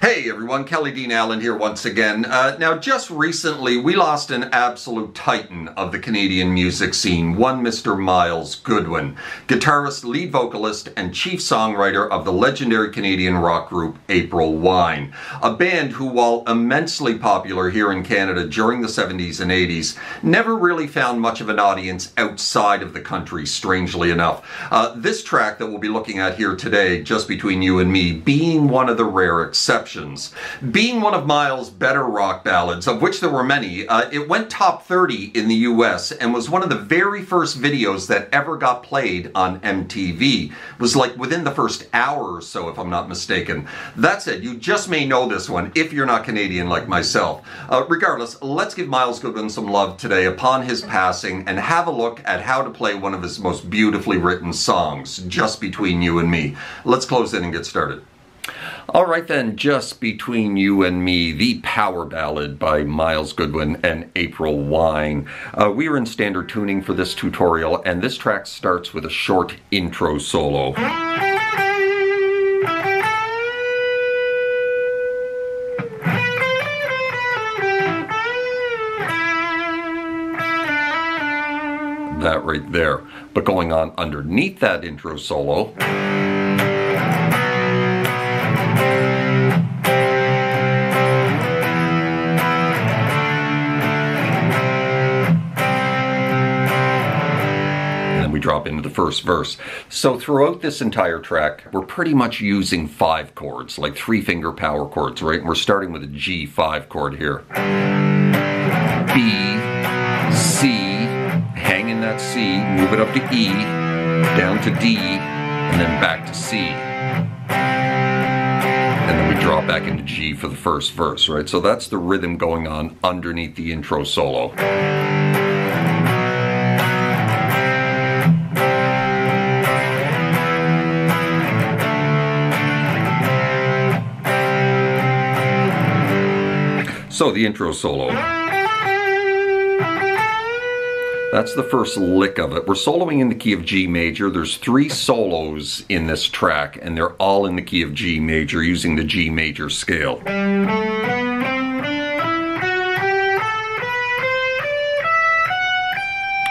Hey everyone, Kelly Dean Allen here once again. Now just recently we lost an absolute titan of the Canadian music scene, one Mr. Myles Goodwin, guitarist, lead vocalist, and chief songwriter of the legendary Canadian rock group April Wine. A band who, while immensely popular here in Canada during the 70s and 80s, never really found much of an audience outside of the country, strangely enough. This track that we'll be looking at here today, Just Between You and Me, being one of the rare exceptions. Being one of Myles' better rock ballads, of which there were many, it went top 30 in the US and was one of the very first videos that ever got played on MTV. It was like within the first hour or so, if I'm not mistaken. That said, you just may know this one if you're not Canadian like myself. Regardless, let's give Myles Goodwin some love today upon his passing and have a look at how to play one of his most beautifully written songs, Just Between You and Me. Let's close in and get started. Alright then, Just Between You and Me, the power ballad by Myles Goodwin and April Wine. We are in standard tuning for this tutorial, and this track starts with a short intro solo. That right there. But going on underneath that intro solo, drop into the first verse. So throughout this entire track, we're pretty much using 5 chords, like 3-finger power chords, right? And we're starting with a G5 chord here. B, C, hang in that C, move it up to E, down to D, and then back to C. And then we drop back into G for the first verse, right? So that's the rhythm going on underneath the intro solo. So the intro solo, that's the first lick of it. We're soloing in the key of G major. There's 3 solos in this track, and they're all in the key of G major using the G major scale.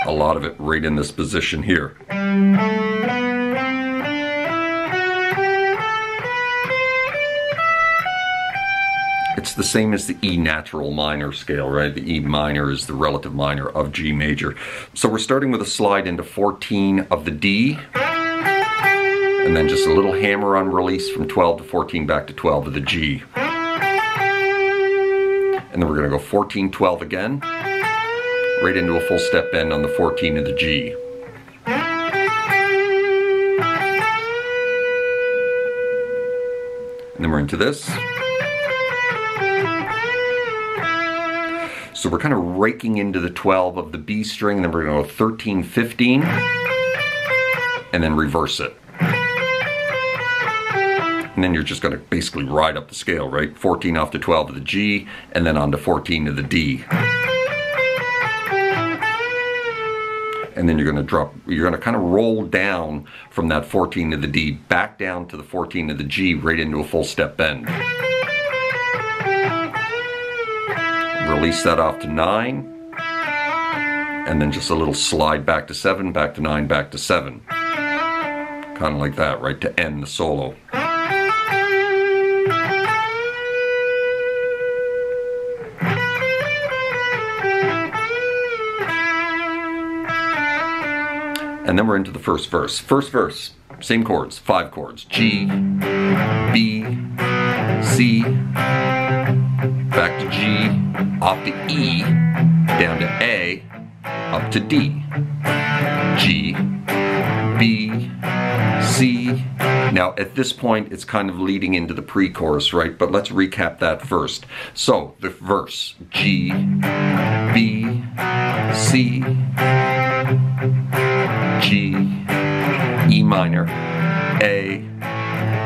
A lot of it right in this position here. It's the same as the E natural minor scale, right? The E minor is the relative minor of G major. So we're starting with a slide into 14 of the D, and then just a little hammer on release from 12 to 14 back to 12 of the G. And then we're going to go 14, 12 again, right into a full step bend on the 14 of the G. And then we're into this. So we're kind of raking into the 12 of the B string, and then we're going to go 13, 15, and then reverse it. And then you're just going to basically ride up the scale, right? 14 off the 12 of the G, and then on to 14 of the D. And then you're going to drop, you're going to kind of roll down from that 14 of the D back down to the 14 of the G, right into a full step bend. Release that off to 9, and then just a little slide back to 7, back to 9, back to 7. Kind of like that, right, to end the solo. And then we're into the first verse. First verse, same chords, 5 chords. G, B, C, back to G, off to E, down to A, up to D. G, B, C. Now at this point it's kind of leading into the pre-chorus, right? But let's recap that first. So the verse, G, B, C, G, E minor, A,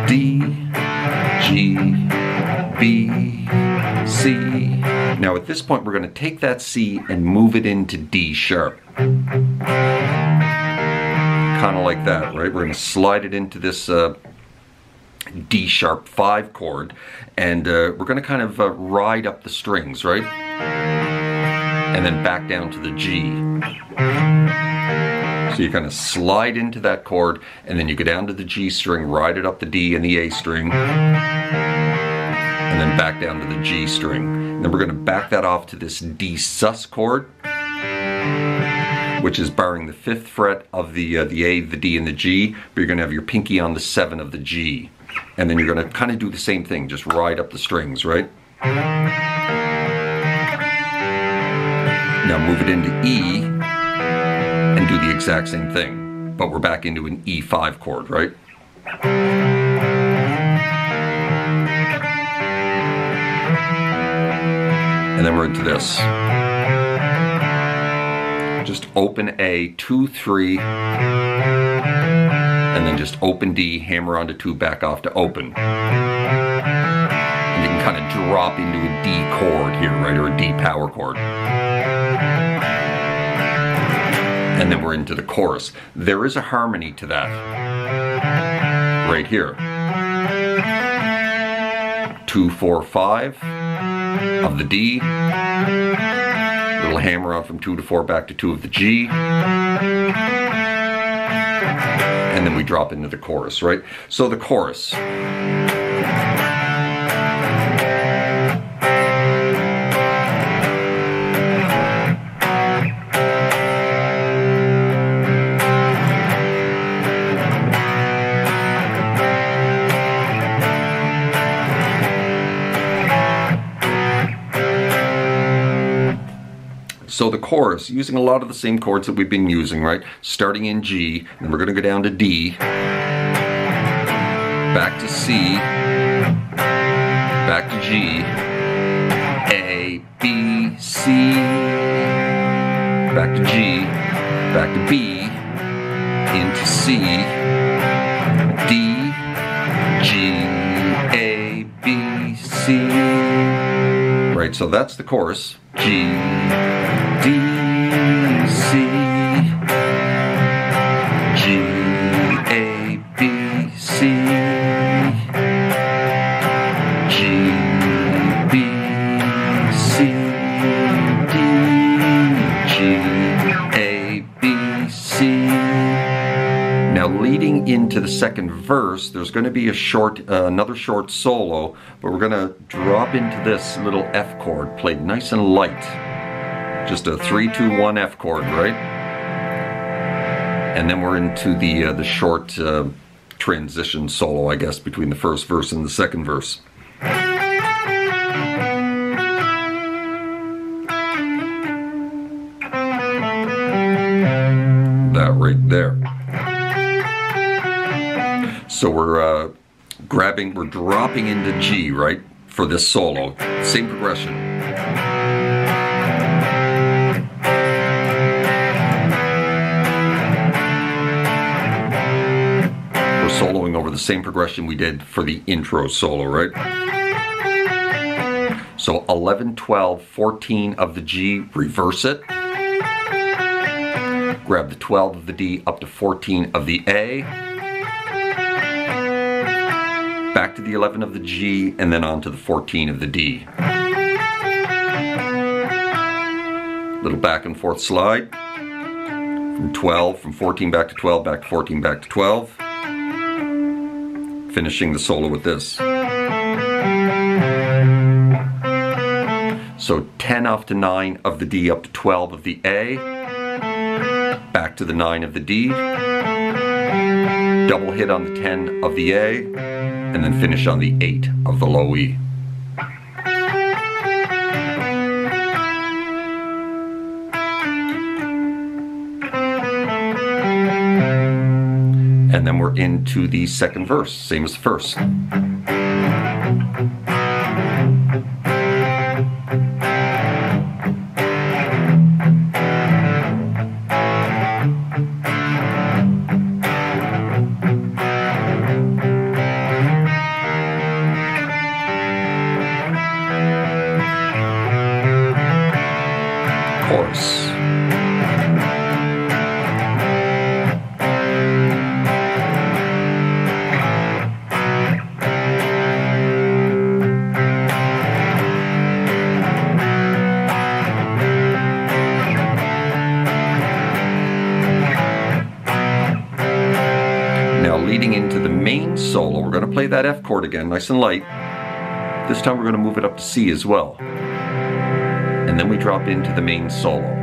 D, G, B, C. Now at this point we're going to take that C and move it into D sharp. Kind of like that, right? We're going to slide it into this D sharp 5 chord, and we're going to kind of ride up the strings, right? And then back down to the G. So you kind of slide into that chord, and then you go down to the G string, ride it up the D and the A string, and then back down to the G string. And then we're going to back that off to this D sus chord, which is barring the 5th fret of the A, the D, and the G, but you're going to have your pinky on the 7 of the G. And then you're going to kind of do the same thing, just ride up the strings, right? Now move it into E, and do the exact same thing, but we're back into an E5 chord, right? And then we're into this. Just open A, 2, 3, and then just open D, hammer onto 2, back off to open. And you can kind of drop into a D chord here, right, or a D power chord. And then we're into the chorus. There is a harmony to that, right here. 2, 4, 5 of the D. Little hammer on from 2 to 4 back to 2 of the G. And then we drop into the chorus, right? So the chorus. So the chorus, using a lot of the same chords that we've been using, right? Starting in G, and we're going to go down to D, back to C, back to G, A, B, C, back to G, back to B, into C, D, G, A, B, C. Right, so that's the chorus. G, D, C, G, A, B, C, G, B, C, D, G, A, B, C. Now leading into the second verse, there's going to be a short, another short solo, but we're going to drop into this little F chord, played nice and light. Just a 3, 2, 1 F chord, right? And then we're into the short transition solo, I guess, between the first verse and the second verse. That right there. So we're dropping into G, right, for this solo. Same progression. Soloing over the same progression we did for the intro solo, right? So 11, 12, 14 of the G, reverse it. Grab the 12 of the D up to 14 of the A. Back to the 11 of the G, and then on to the 14 of the D. Little back and forth slide. From 14 back to 12, back to 14, back to 12. Finishing the solo with this. So 10 off to 9 of the D up to 12 of the A, back to the 9 of the D, double hit on the 10 of the A, and then finish on the 8 of the low E. And then we're into the second verse, same as the first. Chorus. leading into the main solo. We're going to play that F chord again, nice and light. This time we're going to move it up to C as well. And then we drop into the main solo.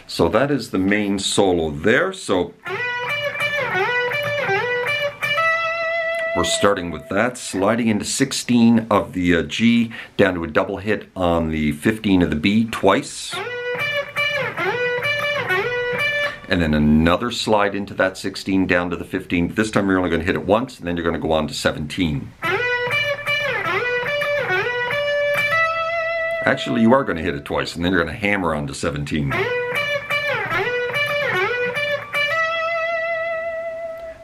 So that is the main solo there. So we're starting with that, sliding into 16 of the G, down to a double hit on the 15 of the B twice. And then another slide into that 16 down to the 15. This time you're only going to hit it once, and then you're going to go on to 17. Actually, you are going to hit it twice, and then you're going to hammer on to 17.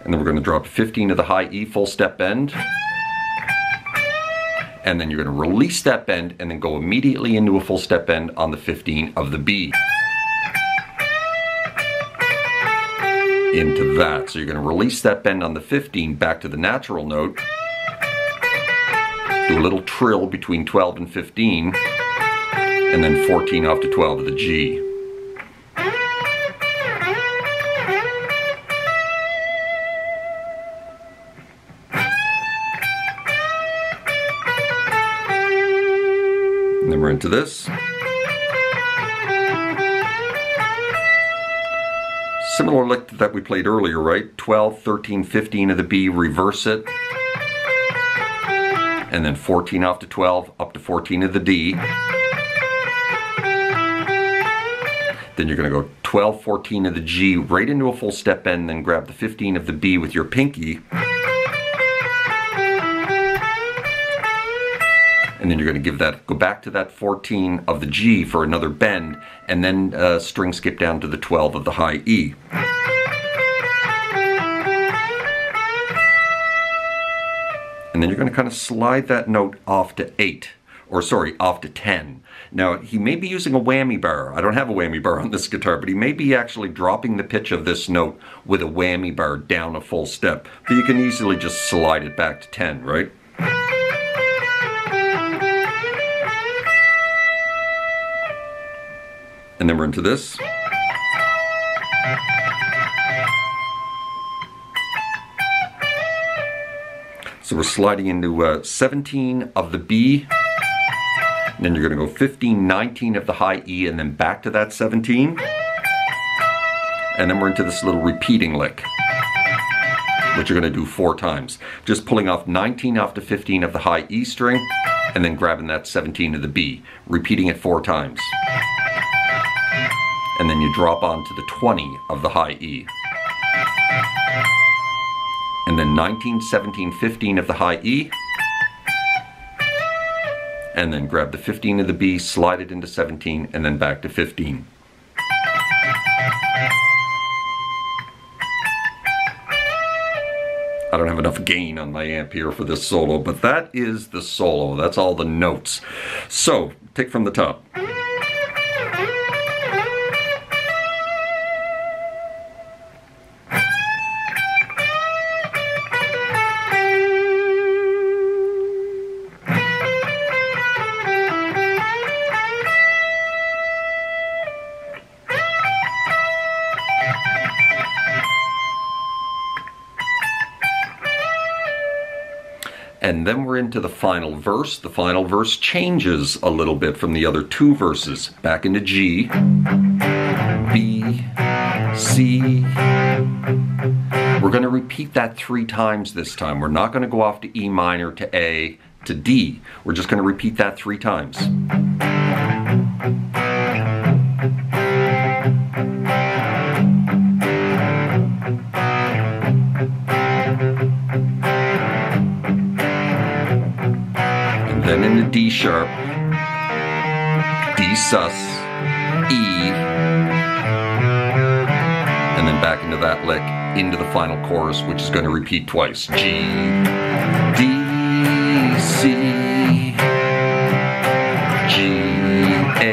And then we're going to drop 15 to the high E, full step bend. And then you're going to release that bend and then go immediately into a full step bend on the 15 of the B. Into that. So you're going to release that bend on the 15 back to the natural note. Do a little trill between 12 and 15. And then 14 off to 12 of the G. And then we're into this. Similar lick that we played earlier, right? 12, 13, 15 of the B, reverse it. And then 14 off to 12, up to 14 of the D. Then you're going to go 12, 14 of the G, right into a full step bend, then grab the 15 of the B with your pinky. And then you're going to give that, go back to that 14 of the G for another bend, and then string skip down to the 12 of the high E. And then you're going to kind of slide that note off to 8, or sorry, off to 10. Now, he may be using a whammy bar. I don't have a whammy bar on this guitar, but he may be actually dropping the pitch of this note with a whammy bar down a full step. But you can easily just slide it back to 10, right? And then we're into this. So we're sliding into 17 of the B. And then you're going to go 15, 19 of the high E, and then back to that 17. And then we're into this little repeating lick, which you're going to do 4 times. Just pulling off 19 off to 15 of the high E string, and then grabbing that 17 of the B, repeating it 4 times. And then you drop onto the 20 of the high E. And then 19, 17, 15 of the high E. And then grab the 15 of the B, slide it into 17, and then back to 15. I don't have enough gain on my amp here for this solo, but that is the solo. That's all the notes. So, take from the top. And then we're into the final verse. The final verse changes a little bit from the other 2 verses. Back into G, B, C. We're going to repeat that 3 times this time. We're not going to go off to E minor, to A, to D. We're just going to repeat that 3 times. Then into D sharp, D sus, E, and then back into that lick, into the final chorus, which is going to repeat twice. G, D, C, G, A,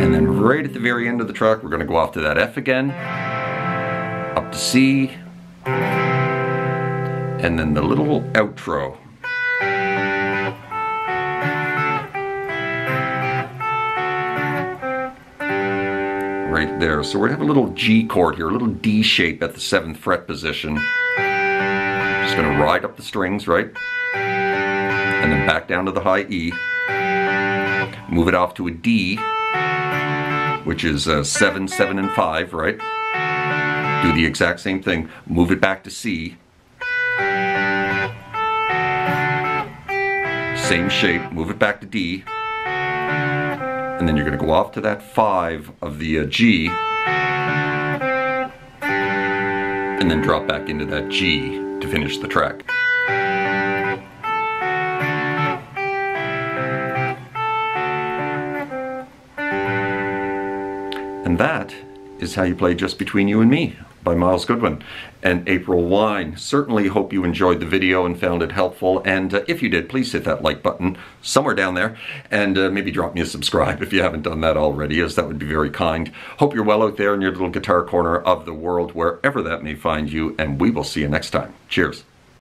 And then right at the very end of the track, we're going to go off to that F again, up to C, and then the little outro. Right there. So we're going to have a little G chord here, a little D shape at the 7th fret position. Just going to ride up the strings, right? And then back down to the high E. Move it off to a D, which is 7, 7, and 5, right? Do the exact same thing. Move it back to C. Same shape. Move it back to D. And then you're going to go off to that 5 of the G. And then drop back into that G to finish the track. And that is how you play Just Between You and Me by Myles Goodwin and April Wine. Certainly hope you enjoyed the video and found it helpful, and if you did, please hit that like button somewhere down there, and maybe drop me a subscribe if you haven't done that already, as that would be very kind. Hope you're well out there in your little guitar corner of the world, wherever that may find you, and we will see you next time. Cheers.